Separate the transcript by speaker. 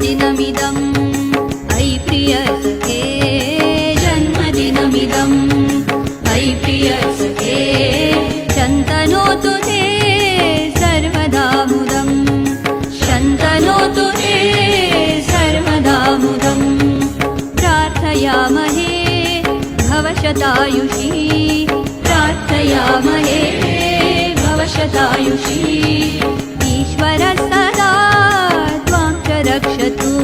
Speaker 1: जन्मदिनमिदम् अयि प्रियसखे जन्मदिनमिदम् अयि प्रियसखे शन्तनोतु ते सर्वदा मुदम् शन्तनोतु ते सर्वदा मुदम् प्रार्थयामहे भवशतायुषी प्रार्थयामहे भवशतायुषी ईश्वरः सदा त्वां च रक्षतु